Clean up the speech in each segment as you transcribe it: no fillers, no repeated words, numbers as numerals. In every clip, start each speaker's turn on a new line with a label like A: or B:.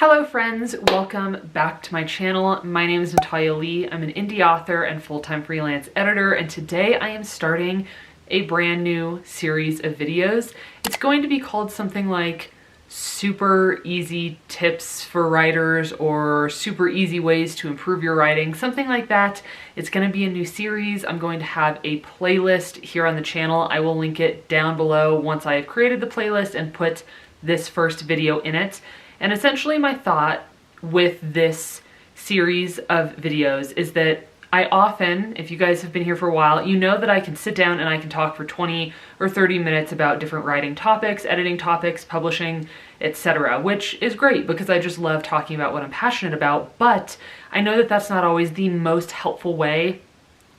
A: Hello friends, welcome back to my channel. My name is Natalia Leigh. I'm an indie author and full-time freelance editor, and today I am starting a brand new series of videos. It's going to be called something like super easy tips for writers or super easy ways to improve your writing, something like that. It's going to be a new series. I'm going to have a playlist here on the channel. I will link it down below once I have created the playlist and put this first video in it. And essentially my thought with this series of videos is that I often, if you guys have been here for a while, you know that I can sit down and I can talk for 20 or 30 minutes about different writing topics, editing topics, publishing, etc., which is great because I just love talking about what I'm passionate about, but I know that that's not always the most helpful way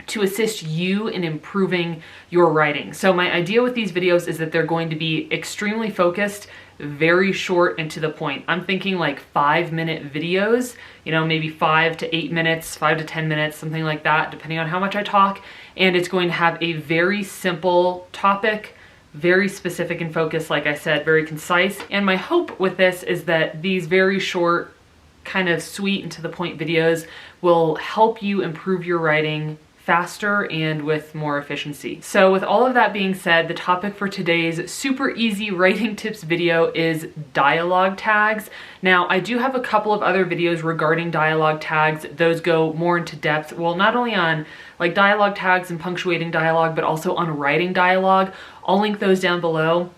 A: to assist you in improving your writing. So my idea with these videos is that they're going to be extremely focused, very short and to the point. I'm thinking like 5-minute videos, you know, maybe 5 to 8 minutes, 5 to 10 minutes, something like that, depending on how much I talk. And it's going to have a very simple topic, very specific and focused, like I said, very concise. And my hope with this is that these very short, kind of sweet and to the point videos will help you improve your writing faster and with more efficiency. So with all of that being said, the topic for today's super easy writing tips video is dialogue tags. Now, I do have a couple of other videos regarding dialogue tags. Those go more into depth, well, not only on like dialogue tags and punctuating dialogue, but also on writing dialogue. I'll link those down below.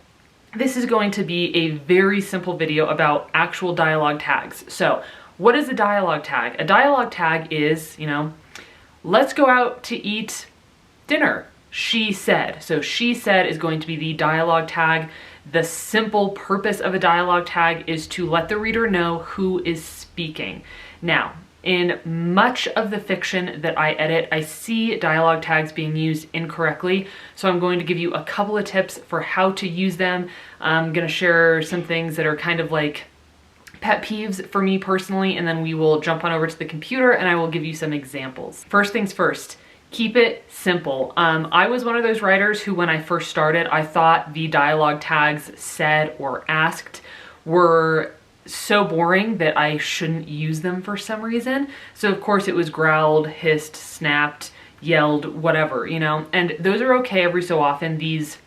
A: This is going to be a very simple video about actual dialogue tags. So what is a dialogue tag? A dialogue tag is, you know, let's go out to eat dinner, she said. So she said is going to be the dialogue tag. The simple purpose of a dialogue tag is to let the reader know who is speaking. Now, in much of the fiction that I edit, I see dialogue tags being used incorrectly. So I'm going to give you a couple of tips for how to use them. I'm going to share some things that are kind of like pet peeves for me personally, and then we will jump on over to the computer and I will give you some examples. First things first, keep it simple. I was one of those writers who, when I first started, I thought the dialogue tags said or asked were so boring that I shouldn't use them for some reason. So of course it was growled, hissed, snapped, yelled, whatever, you know, and those are okay every so often, these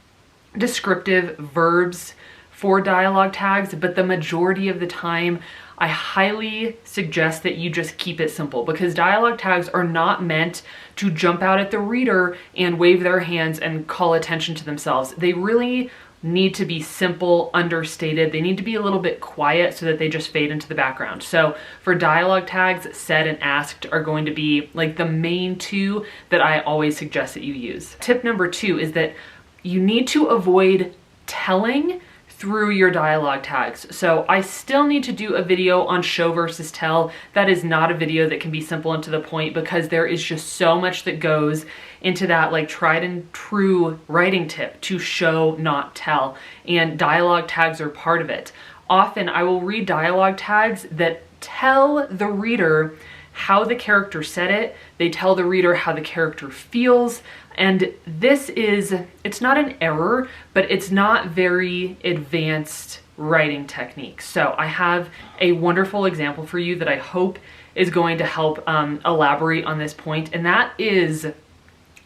A: descriptive verbs for dialogue tags, but the majority of the time, I highly suggest that you just keep it simple, because dialogue tags are not meant to jump out at the reader and wave their hands and call attention to themselves. They really need to be simple, understated. They need to be a little bit quiet so that they just fade into the background. So for dialogue tags, said and asked are going to be like the main two that I always suggest that you use. Tip number 2 is that you need to avoid telling through your dialogue tags. So I still need to do a video on show versus tell. That is not a video that can be simple and to the point, because there is just so much that goes into that like tried and true writing tip to show, not tell. And dialogue tags are part of it. Often I will read dialogue tags that tell the reader how the character said it. They tell the reader how the character feels. And this is, it's not an error, but it's not very advanced writing technique. So I have a wonderful example for you that I hope is going to help elaborate on this point, and that is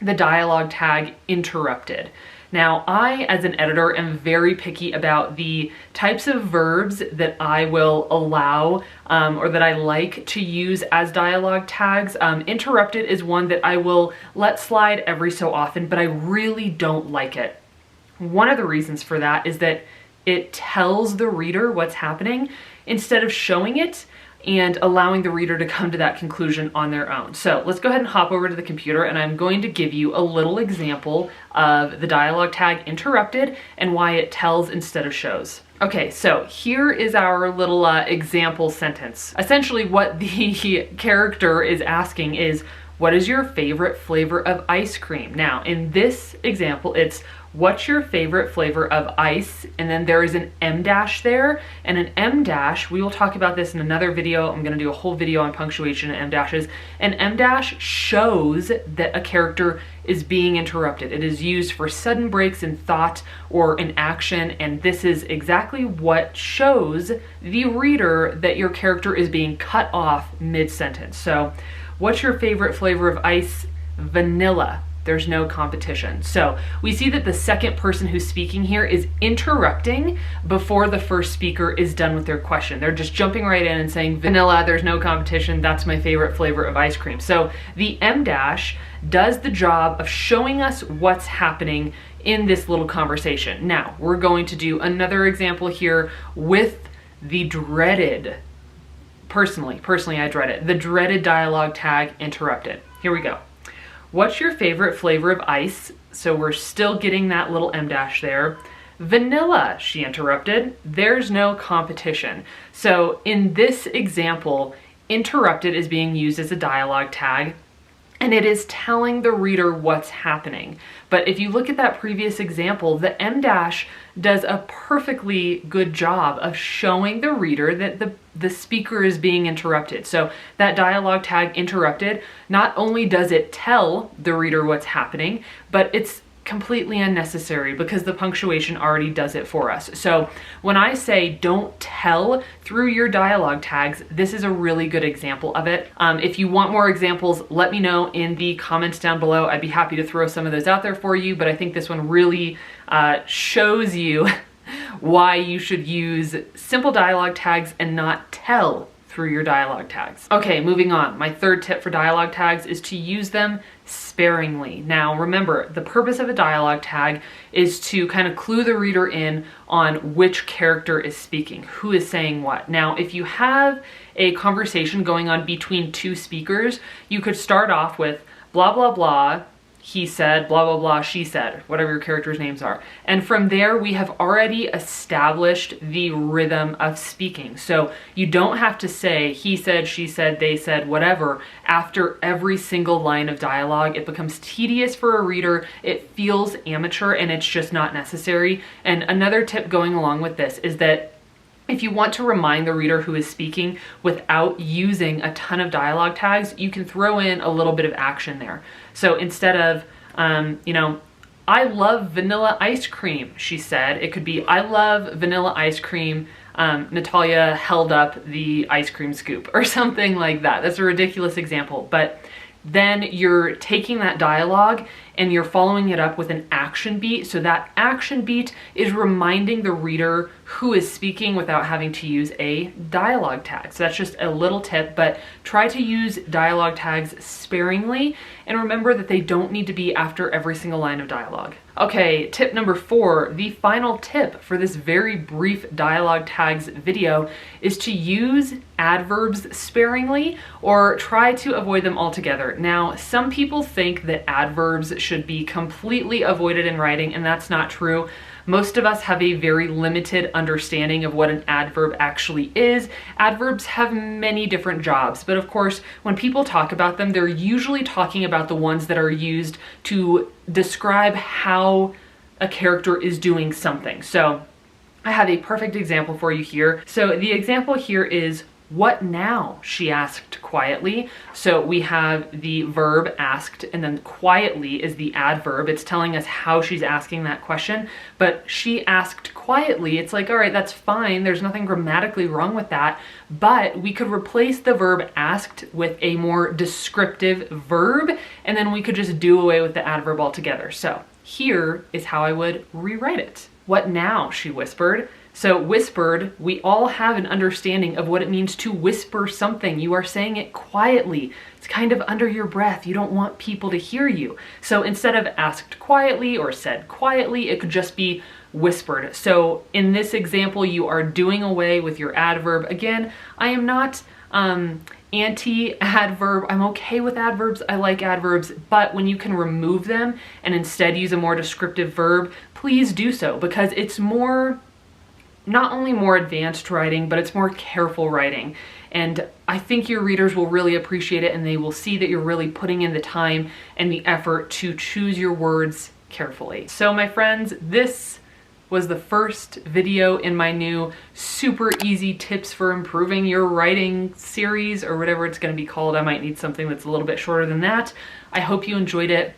A: the dialogue tag interrupted. Now, I, as an editor, am very picky about the types of verbs that I will allow or that I like to use as dialogue tags. Interrupted is one that I will let slide every so often, but I really don't like it. One of the reasons for that is that it tells the reader what's happening instead of showing it and allowing the reader to come to that conclusion on their own. So let's go ahead and hop over to the computer, and I'm going to give you a little example of the dialogue tag interrupted and why it tells instead of shows. Okay, so here is our little example sentence. Essentially what the character is asking is, what is your favorite flavor of ice cream? Now, in this example, it's, what's your favorite flavor of ice? And then there is an M dash there, and an M dash, we will talk about this in another video. I'm gonna do a whole video on punctuation and M dashes. An M dash shows that a character is being interrupted. It is used for sudden breaks in thought or in action, and this is exactly what shows the reader that your character is being cut off mid-sentence. So, what's your favorite flavor of ice? Vanilla. There's no competition. So we see that the second person who's speaking here is interrupting before the first speaker is done with their question. They're just jumping right in and saying, vanilla, there's no competition, that's my favorite flavor of ice cream. So the M dash does the job of showing us what's happening in this little conversation. Now, we're going to do another example here with the dreaded, personally I dread it, the dreaded dialogue tag interrupted. Here we go. What's your favorite flavor of ice? So we're still getting that little M dash there. Vanilla, she interrupted. There's no competition. So in this example, interrupted is being used as a dialogue tag, and it is telling the reader what's happening. But if you look at that previous example, the M dash does a perfectly good job of showing the reader that the speaker is being interrupted. So that dialogue tag interrupted, not only does it tell the reader what's happening, but it's completely unnecessary because the punctuation already does it for us. So when I say don't tell through your dialogue tags, this is a really good example of it. If you want more examples, let me know in the comments down below. I'd be happy to throw some of those out there for you, but I think this one really shows you why you should use simple dialogue tags and not tell through your dialogue tags. Okay, moving on. My third tip for dialogue tags is to use them sparingly. Now, remember, the purpose of a dialogue tag is to kind of clue the reader in on which character is speaking, who is saying what. Now, if you have a conversation going on between two speakers, you could start off with blah, blah, blah, he said, blah, blah, blah, she said, whatever your characters' names are. And from there, we have already established the rhythm of speaking. So you don't have to say he said, she said, they said, whatever, after every single line of dialogue. It becomes tedious for a reader, it feels amateur, and it's just not necessary. And another tip going along with this is that if you want to remind the reader who is speaking without using a ton of dialogue tags, you can throw in a little bit of action there. So instead of, I love vanilla ice cream, she said, it could be, I love vanilla ice cream, Natalia held up the ice cream scoop, or something like that. That's a ridiculous example, but then you're taking that dialogue and you're following it up with an action beat. So that action beat is reminding the reader who is speaking without having to use a dialogue tag. So that's just a little tip, but try to use dialogue tags sparingly, and remember that they don't need to be after every single line of dialogue. Okay, tip number 4, the final tip for this very brief dialogue tags video is to use adverbs sparingly or try to avoid them altogether. Now, some people think that adverbs should be completely avoided in writing, and that's not true. Most of us have a very limited understanding of what an adverb actually is. Adverbs have many different jobs, but of course, when people talk about them, they're usually talking about the ones that are used to describe how a character is doing something. So I have a perfect example for you here. So the example here is, what now? She asked quietly. So we have the verb asked, and then quietly is the adverb. It's telling us how she's asking that question, but she asked quietly. It's like, all right, that's fine. There's nothing grammatically wrong with that, but we could replace the verb asked with a more descriptive verb, and then we could just do away with the adverb altogether. So here is how I would rewrite it. What now? She whispered. So whispered, we all have an understanding of what it means to whisper something. You are saying it quietly. It's kind of under your breath. You don't want people to hear you. So instead of asked quietly or said quietly, it could just be whispered. So in this example, you are doing away with your adverb. Again, I am not anti-adverb. I'm okay with adverbs. I like adverbs, but when you can remove them and instead use a more descriptive verb, please do so, because it's more, not only more advanced writing, but it's more careful writing. And I think your readers will really appreciate it, and they will see that you're really putting in the time and the effort to choose your words carefully. So my friends, this was the first video in my new super easy tips for improving your writing series, or whatever it's going to be called. I might need something that's a little bit shorter than that. I hope you enjoyed it.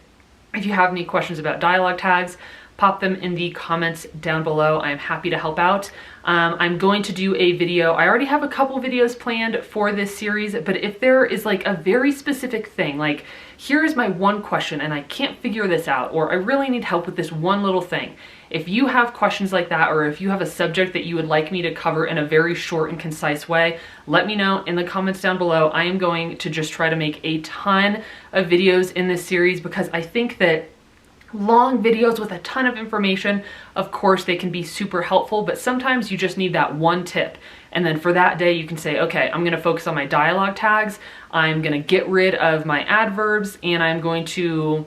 A: If you have any questions about dialogue tags, pop them in the comments down below. I am happy to help out. I'm going to do a video. I already have a couple videos planned for this series, but if there is like a very specific thing, like here is my one question and I can't figure this out, or I really need help with this one little thing. If you have questions like that, or if you have a subject that you would like me to cover in a very short and concise way, let me know in the comments down below. I am going to just try to make a ton of videos in this series, because I think that long videos with a ton of information, of course they can be super helpful, but sometimes you just need that one tip. And then for that day you can say, okay, I'm gonna focus on my dialogue tags, I'm gonna get rid of my adverbs, and I'm going to,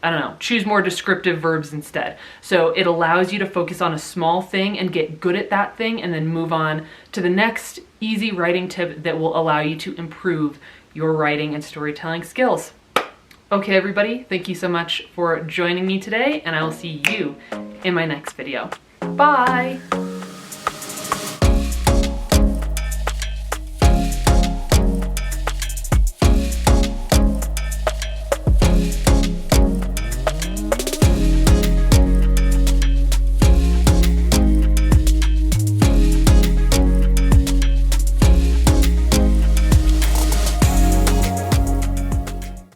A: I don't know, choose more descriptive verbs instead. So it allows you to focus on a small thing and get good at that thing, and then move on to the next easy writing tip that will allow you to improve your writing and storytelling skills. Okay, everybody, thank you so much for joining me today, and I will see you in my next video. Bye!